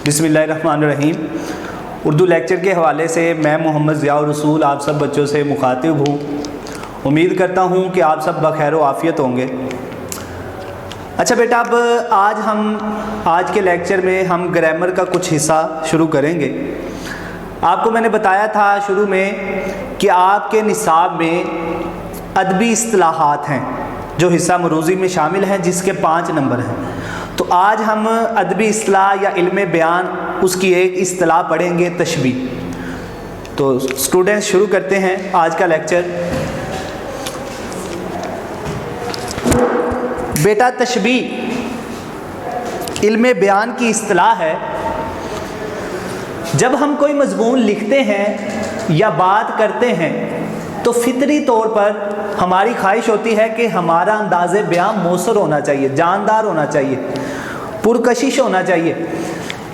बिस्मिल्लाहिर्रहमानिर्रहीम। उर्दू लेक्चर के हवाले से मैं मोहम्मद ज़ियाउर रसूल आप सब बच्चों से मुखातिब हूँ। उम्मीद करता हूँ कि आप सब बखैर व आफ़ियत होंगे। अच्छा बेटा, अब आज के लेक्चर में हम ग्रामर का कुछ हिस्सा शुरू करेंगे। आपको मैंने बताया था शुरू में कि आपके निसाब में अदबी इस्तिलाहात हैं जो हिस्सा मरूज़ी में शामिल हैं, जिसके 5 नंबर हैं। तो आज हम अदबी इस्तिलाह या इल्म बयान उसकी एक इस्तिलाह पढ़ेंगे, तशबीह। तो स्टूडेंट्स शुरू करते हैं आज का लेक्चर। बेटा, तशबीह इल्म बयान की इस्तिलाह है। जब हम कोई मज़मून लिखते हैं या बात करते हैं तो फितरी तौर पर हमारी ख्वाहिश होती है कि हमारा अंदाज़े बयान मौसर होना चाहिए, जानदार होना चाहिए, पुरकशिश होना चाहिए,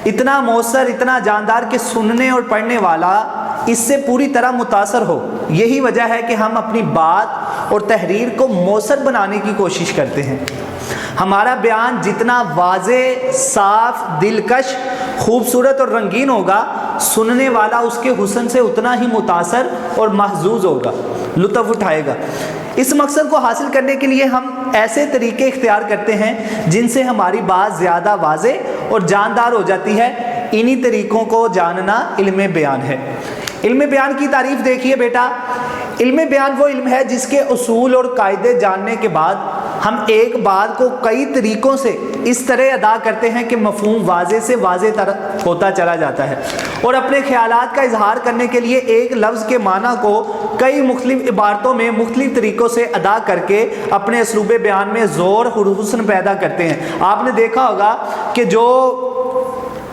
इतना मौसर, इतना जानदार कि सुनने और पढ़ने वाला इससे पूरी तरह मुतासर हो। यही वजह है कि हम अपनी बात और तहरीर को मौसर बनाने की कोशिश करते हैं। हमारा बयान जितना वाज़े, साफ, दिलकश, खूबसूरत और रंगीन होगा, सुनने वाला उसके हुस्न से उतना ही मुतासर और महजूज होगा, लुत्फ़ उठाएगा। इस मकसद को हासिल करने के लिए हम ऐसे तरीके इख्तियार करते हैं जिनसे हमारी बात ज़्यादा वाज़े और जानदार हो जाती है। इन्हीं तरीक़ों को जानना इल्म बयान है। इल्म बयान की तारीफ़ देखिए बेटा। इल्म बयान वो इल्म है जिसके उसूल और कायदे जानने के बाद हम एक बात को कई तरीक़ों से इस तरह अदा करते हैं कि मफ़हूम वाज़े से वाज़े तरह होता चला जाता है, और अपने ख़यालात का इजहार करने के लिए एक लफ्ज़ के माना को कई मुख्तलिफ़ इबारतों में मुख्तलिफ़ तरीक़ों से अदा करके अपने उसलूब बयान में ज़ोर और हुस्न पैदा करते हैं। आपने देखा होगा कि जो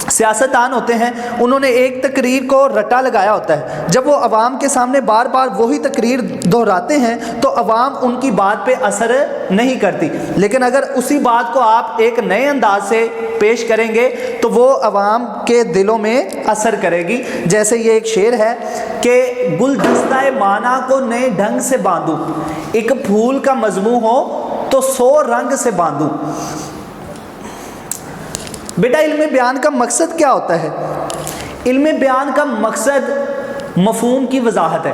सियासतदान होते हैं उन्होंने एक तकरीर को रटा लगाया होता है। जब वो अवाम के सामने बार बार वही तकरीर दोहराते हैं तो अवाम उनकी बात पे असर नहीं करती, लेकिन अगर उसी बात को आप एक नए अंदाज से पेश करेंगे तो वो अवाम के दिलों में असर करेगी। जैसे ये एक शेर है कि गुलदस्ता माना को नए ढंग से बांधूं, एक फूल का मजमू हो तो 100 रंग से बांधूं। बेटा, इल्म बयान का मकसद क्या होता है? इल्म बयान का मकसद मफ़हूम की वजाहत है,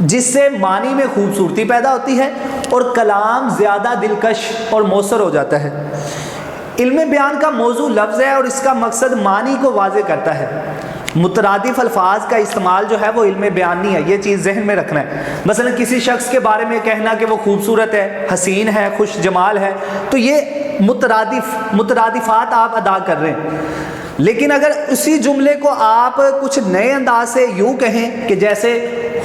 जिससे मानी में खूबसूरती पैदा होती है और कलाम ज़्यादा दिलकश और मौसर हो जाता है। इल्म बयान का मौजू लफ्ज़ है और इसका मकसद मानी को वाज़े करता है। मुतरादिफ अल्फाज का इस्तेमाल जो है वो इल्म बयान नहीं है, ये चीज़ जहन में रखना है। मसलन किसी शख्स के बारे में कहना कि वो खूबसूरत है, हसीन है, खुश जमाल है, तो ये मुतरादिफात आप अदा कर रहे हैं। लेकिन अगर उसी जुमले को आप कुछ नए अंदाज से यूँ कहें कि जैसे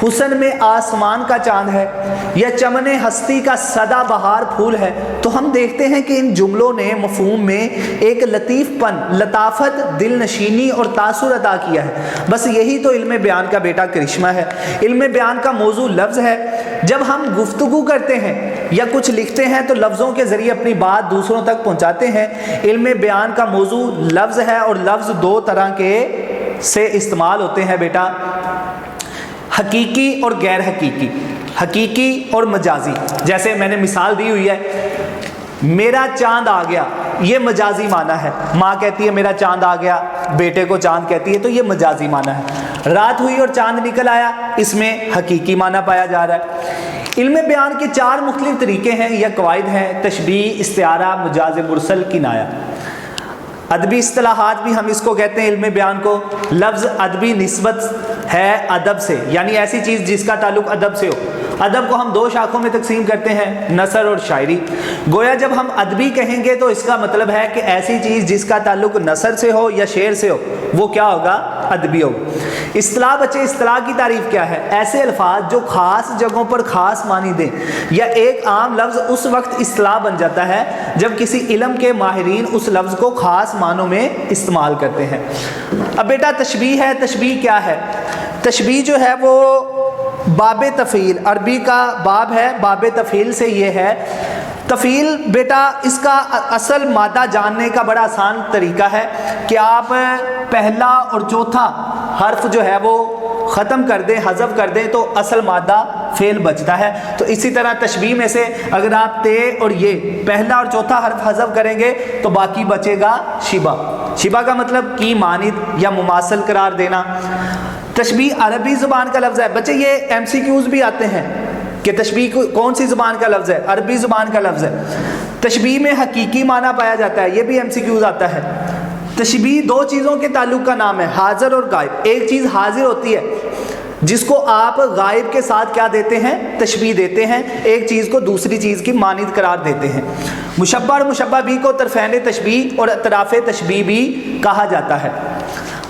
हुस्न में आसमान का चांद है या चमने हस्ती का सदा बहार फूल है, तो हम देखते हैं कि इन जुमलों ने मफ़हूम में एक लतीफ़पन, लताफत, दिलनशीनी और तासुर अदा किया है। बस यही तो इल्म बयान का बेटा करिश्मा है। इल्म बयान का मौजू लफ्ज़ है। जब हम गुफ्तगू करते हैं या कुछ लिखते हैं तो लफ्ज़ों के ज़रिए अपनी बात दूसरों तक पहुँचाते हैं। इल्म बयान का मौजू लफ्ज़ है और लफ्ज़ 2 तरह के से इस्तेमाल होते हैं बेटा, हकीकी और गैर हकीकी, हकीकी और मजाजी। जैसे मैंने मिसाल दी हुई है, मेरा चांद आ गया, ये मजाजी माना है। माँ कहती है मेरा चांद आ गया, बेटे को चांद कहती है, तो ये मजाजी माना है। रात हुई और चांद निकल आया, इसमें हकीकी माना पाया जा रहा है। इल्म बयान के 4 मुख्तलिफ तरीके हैं या कवायद हैं: तशबीह, इस्तिआरा, मजाज मुरसल, किनाया। अदबी इस्तिलाहात भी हम इसको कहते हैं इल्म बयान को। लफ्ज़ अदबी निस्बत है अदब से, यानी ऐसी चीज़ जिसका ताल्लुक़ अदब से हो। अदब को हम 2 शाखों में तकसीम करते हैं, नसर और शायरी। गोया जब हम अदबी कहेंगे तो इसका मतलब है कि ऐसी चीज़ जिसका ताल्लुक़ नसर से हो या शेर से हो, वो क्या होगा? अदबी होगा। इस्तिलाह बच्चे, इस्तिलाह की तारीफ़ क्या है? ऐसे अल्फाज जो ख़ास जगहों पर ख़ास मानी दें, या एक आम लफ्ज़ उस वक्त इस्तिलाह बन जाता है जब किसी इल्म के माहिरीन उस लफ्ज़ को ख़ास मानों में इस्तेमाल करते हैं। अब बेटा, तशबीह है। तशबीह क्या है? तशबीह जो है वो बाब तफ़ील, अरबी का बाब है, बाब तफ़ील से ये है। तफ़ील बेटा, इसका असल मादा जानने का बड़ा आसान तरीका है कि आप पहला और चौथा हर्फ जो है वो ख़त्म कर दें, हज़फ कर दें, तो असल मादा फ़ेल बचता है। तो इसी तरह तशबीह में से अगर आप ते और ये पहला और चौथा हर्फ हज़फ करेंगे तो बाकी बचेगा शिबा। شبہ کا مطلب کی مانند یا مماثل قرار دینا۔ تشبیہ عربی زبان کا لفظ ہے۔ بچے یہ MCQs بھی آتے ہیں کہ تشبیہ کون سی زبان کا لفظ ہے؟ عربی زبان کا لفظ ہے۔ تشبیہ میں حقیقی معنی پایا جاتا ہے، یہ بھی MCQs آتا ہے۔ تشبیہ دو چیزوں کے تعلق کا نام ہے، حاضر اور غائب۔ ایک چیز حاضر ہوتی ہے جس کو آپ غائب کے ساتھ کیا دیتے ہیں؟ تشبیہ دیتے ہیں۔ ایک چیز کو دوسری چیز کی مانند قرار دیتے ہیں۔ مشبہ اور مشبہ بھی کو طرفین تشبیہ اور اطراف تشبیہ بھی کہا جاتا ہے۔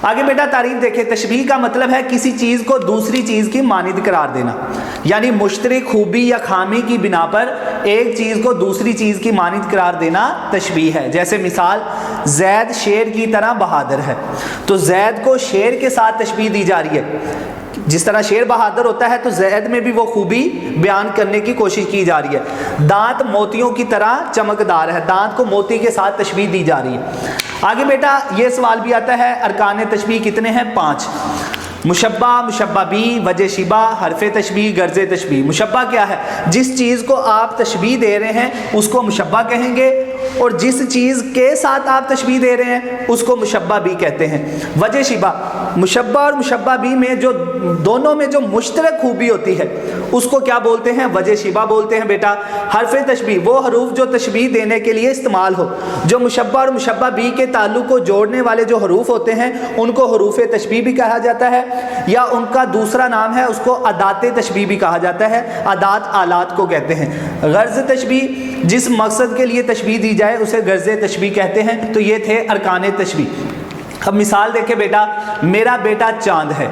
آگے بیٹا تعریف دیکھیں۔ تشبیہ کا مطلب ہے کسی چیز کو دوسری چیز کی مانند قرار دینا، یعنی مشترک خوبی یا خامی کی بنا پر ایک چیز کو دوسری چیز کی مانند قرار دینا تشبیہ ہے۔ جیسے مثال، زید شیر کی طرح بہادر ہے، تو زید کو شیر کے ساتھ تشبیہ دی جا رہی ہے۔ جس طرح شیر بہادر ہوتا ہے تو زید میں بھی وہ خوبی بیان کرنے کی کوشش کی جا رہی ہے۔ دانت موتیوں کی طرح چمکدار ہے، دانت کو موتی کے ساتھ تشبیہ دی جا رہی ہے۔ آگے بیٹا یہ سوال بھی آتا ہے، ارکان تشبیہ کتنے ہیں؟ 5۔ مشبہ، مشبہ بھی، وجہ شبہ، حرف تشبیہ، غرض تشبیہ۔ مشبہ کیا ہے؟ جس چیز کو آپ تشبیہ دے رہے ہیں اس کو مشبہ کہیں گے، اور جس چیز کے ساتھ آپ تشبیہ دے رہے ہیں اس کو مشبہ بھی کہتے ہیں۔ وجہ شبہ، مشبہ اور مشبہ بھی میں جو دونوں میں جو مشترک خوبی ہوتی ہے اس کو کیا بولتے ہیں؟ وجہ شبہ بولتے ہیں بیٹا۔ حرف تشبیہ، وہ حروف جو تشبیہ دینے کے لیے استعمال ہو۔ جو مشبہ اور مشبہ بھی کے تعلق کو جوڑنے والے جو حروف ہوتے ہیں ان کو حروف تشبیہ بھی کہا جاتا ہے، یا ان کا دوسرا نام ہے اس کو ادات تشبیہ بھی کہا جاتا ہے۔ ادات آلات کو کہتے ہیں۔ غرض تشبیہ، جس مقصد کے لیے تشبیہ دی جائے اسے غرض تشبیہ کہتے ہیں۔ تو یہ تھے ارکان تشبیہ۔ اب مثال دیکھیں بیٹا، میرا بیٹا چاند ہے۔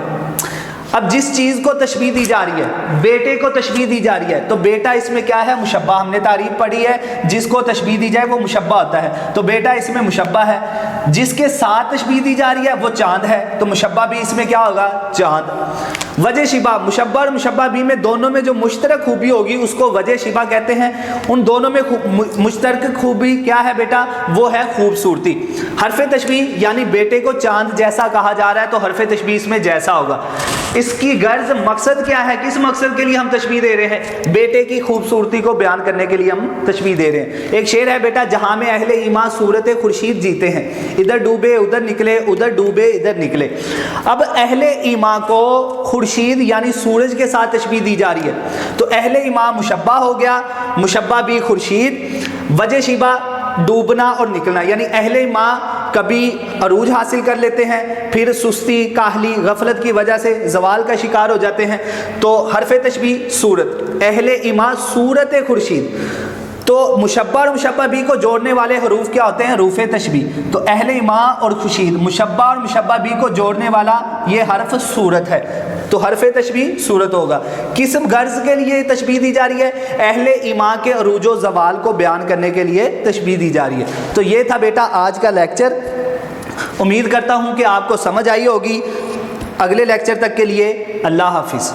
اب جس چیز کو تشبیہ دی جا رہی ہے، بیٹے کو تشبیہ دی جا رہی ہے، تو بیٹا اس میں کیا ہے؟ مشبہ۔ ہم نے تعریف پڑھی ہے، جس کو تشبیہ دی جائے وہ مشبہ ہوتا ہے، تو بیٹا اس میں مشبہ ہے۔ جس کے ساتھ تشبیہ دی جا رہی ہے وہ چاند ہے، تو مشبہ بھی اس میں کیا ہوگا؟ چاند۔ وجہ شبہ، مشبہ اور مشبہ بھی میں دونوں میں جو مشترک خوبی ہوگی اس کو وجہ شبہ کہتے ہیں۔ ان دونوں میں مشترک خوبی کیا ہے بیٹا؟ وہ ہے خوبصورتی۔ حرف تشبیہ، یعنی بیٹے کو چاند جیسا کہا جا رہا ہے تو حرف تشبیہ اس میں جیسا ہوگا۔ اس کی غرض، مقصد کیا ہے؟ کس مقصد کے لیے ہم تشبیہ دے رہے ہیں؟ بیٹے کی خوبصورتی کو بیان کرنے کے لیے ہم تشبیہ دے رہے ہیں۔ ایک شعر ہے بیٹا، جہاں میں اہل ایمان صورت خورشید جیتے ہیں، ادھر ڈوبے ادھر نکلے، ادھر ڈوبے ادھر نکلے۔ اب اہل ایمان کو خورشید یعنی سورج کے ساتھ تشبیہ دی جا رہی ہے، تو اہل ایمان مشبہ ہو گیا، مشبہ بھی خورشید۔ وجہ شبہ، ڈوبنا اور نکلنا، یعنی اہل ایمان کبھی عروج حاصل کر لیتے ہیں، پھر سستی، کاہلی، غفلت کی وجہ سے زوال کا شکار ہو جاتے ہیں، تو حرف تشبیہ صورت، اہل ایمان صورت خورشید۔ تو مشبہ اور مشبہ بھی کو جوڑنے والے حروف کیا ہوتے ہیں؟ حروف تشبیہ۔ تو اہل ایمان اور خورشید، مشبہ اور مشبہ بھی کو جوڑنے والا یہ حرف صورت ہے، تو حرف تشبیہ صورت ہوگا۔ کس غرض کے لیے تشبیہ دی جا رہی ہے؟ اہل ایمان کے عروج و زوال کو بیان کرنے کے لیے تشبیہ دی جا رہی ہے۔ تو یہ تھا بیٹا آج کا لیکچر۔ امید کرتا ہوں کہ آپ کو سمجھ آئی ہوگی۔ اگلے لیکچر تک کے لیے اللہ حافظ۔